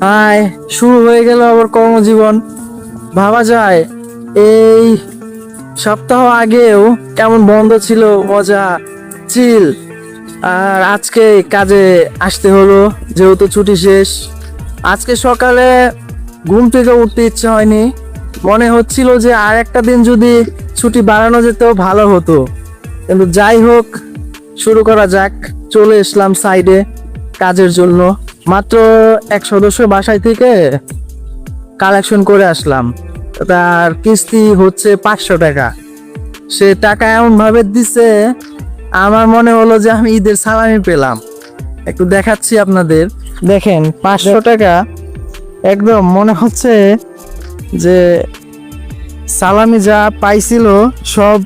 আয় শুরু হয়ে গেল আবার কর্মজীবন। ভাবা যায় এই সপ্তাহ আগেও কেমন বন্ধ ছিল, মজা, চিল। আর আজকে কাজে আসতে হলো, যেহেতু ছুটি শেষ। আজকে সকালে ঘুম থেকে উঠতে ইচ্ছে হয়নি, মনে হচ্ছিল যে আর একটা দিন যদি ছুটি বাড়ানো যেত ভালো হতো। কিন্তু যাই হোক, শুরু করা যাক। চলে এসলাম সাইডে কাজের জন্য। মাত্র এক সদস্য বাসায় থেকে কালেকশন করে আসলাম। তার কিস্তি হচ্ছে 500 টাকা। সে টাকা এমন ভাবে দিছে, আমার মনে হলো যে আমি ঈদের সালামি পেলাম। একটু দেখাচ্ছি আপনাদের, দেখেন 500 টাকা। একদম মনে হচ্ছে যে সালামি যা পাইছিল সব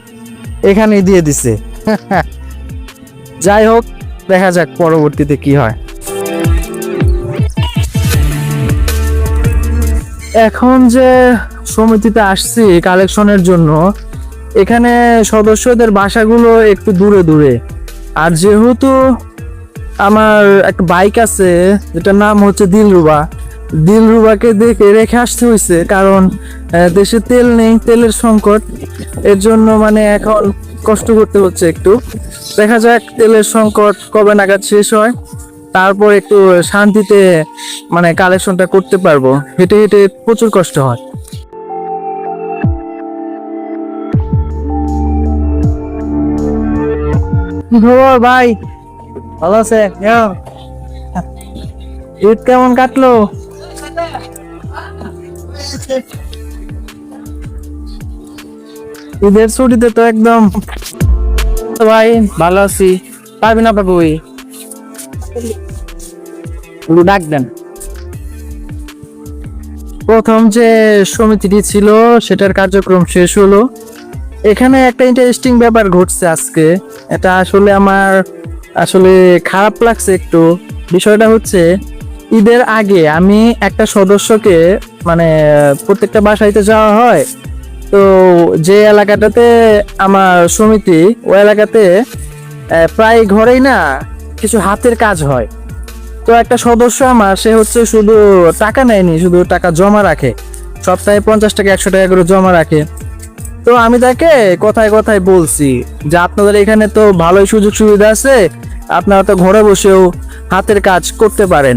এখানে দিয়ে দিছে। যাই হোক, দেখা যাক পরবর্তীতে কি হয়। এখন যে সমিতিতে আসছি কালেকশনের জন্য, এখানে সদস্যদের বাসাগুলো একটু দূরে দূরে। আর যেহেতু আমার একটা বাইক আছে যেটার নাম হচ্ছে দিলরুবা, দিলরুবাকে দেখে রেখে আসতে হয়েছে, কারণ দেশে তেল নেই, তেলের সংকট। এর জন্য মানে এখন কষ্ট করতে হচ্ছে একটু। দেখা যাক তেলের সংকট কবে নাগাদ শেষ হয়, তারপর একটু শান্তিতে মানে কালেকশনটা করতে পারবো। হেঁটে হেঁটে প্রচুর কষ্ট হয়। কি খবর ভাই, ভালো আছে? ঈদ কেমন কাটলো? ঈদের ছুটিতে তো একদম ভাই ভালো আছি। পারবি না পাবো, ডাক দেন। প্রথম যে সমিতিটি ছিল সেটার কার্যক্রম শেষ হলো। এখানে একটা ইন্টারেস্টিং ব্যাপার ঘটছে আজকে। এটা আসলে আমার খারাপ লাগছে একটু। বিষয়টা হচ্ছে, ঈদের আগে আমি একটা সদস্যকে মানে প্রত্যেকটা বাসাইতে যাওয়া হয়। তো যে এলাকাটাতে আমার সমিতি, ওই এলাকাতে প্রায় ঘরেই না কিছু হাতের কাজ হয়। তো একটা সদস্য আমার, সে হচ্ছে শুধু টাকা নেয়নি, শুধু টাকা জমা রাখে। সপ্তাহে 50 টাকা 100 টাকা করে জমা রাখে। তো আমি তাকে কথায় কথায় বলছি যে আপনাদের এখানে তো ভালোই সুযোগ সুবিধা আছে, আপনারা তো ঘরে বসেও হাতের কাজ করতে পারেন,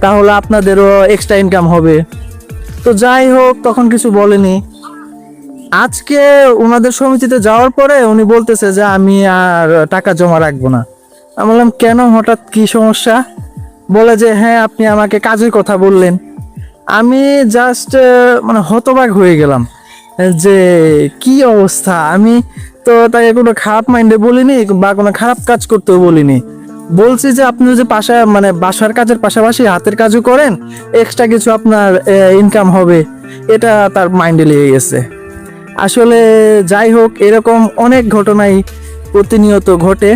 তাহলে আপনাদেরও এক্সট্রা ইনকাম হবে। তো যাই হোক, তখন কিছু বলেনি। আজকে ওনাদের সমিতিতে যাওয়ার পরে উনি বলতেছে যে আমি আর টাকা জমা রাখবো না। আমি বললাম কেন, হঠাৎ কি সমস্যা? বলে যে হ্যাঁ, আপনি আমাকে কাজের কথা বললেন। আমি জাস্ট মানে হতবাক হয়ে গেলাম যে কি অবস্থা। আমি তো তাকে কোনো খারাপ মাইন্ডে বলিনি বা কোনো খারাপ কাজ করতেও বলিনি। বলছি যে আপনি যে মানে বাসার কাজের পাশাপাশি হাতের কাজও করেন, এক্সট্রা কিছু আপনার ইনকাম হবে। এটা তার মাইন্ডে লেগে গেছে। আসলে যাই হোক, এরকম অনেক ঘটনাই প্রতিনিয়ত ঘটে।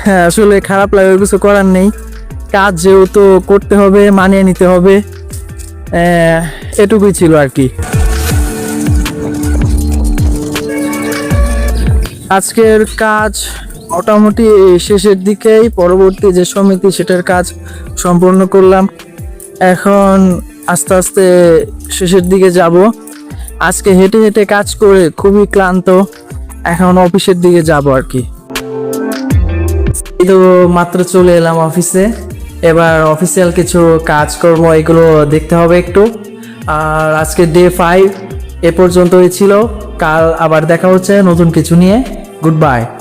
হ্যাঁ, আসলে খারাপ লাগে, কিছু করার নেই। কাজ যেহেতু করতে হবে, মানিয়ে নিতে হবে। এটুকুই ছিল আর কি। আজকের কাজ মোটামুটি শেষের দিকেই। পরবর্তী যে সমিতি, সেটার কাজ সম্পূর্ণ করলাম। এখন আস্তে আস্তে শেষের দিকে যাব। আজকে হেঁটে হেঁটে কাজ করে খুবই ক্লান্ত, এখন অফিসের দিকে যাব আর কি। তো মাত্র চলে এলাম অফিসে। এবার অফিসিয়াল কিছু কাজকর্ম এগুলো দেখতে হবে একটু। আর আজকে ডে 5 এ পর্যন্তই ছিল। কাল আবার দেখা হচ্ছে নতুন কিছু নিয়ে। Good bye.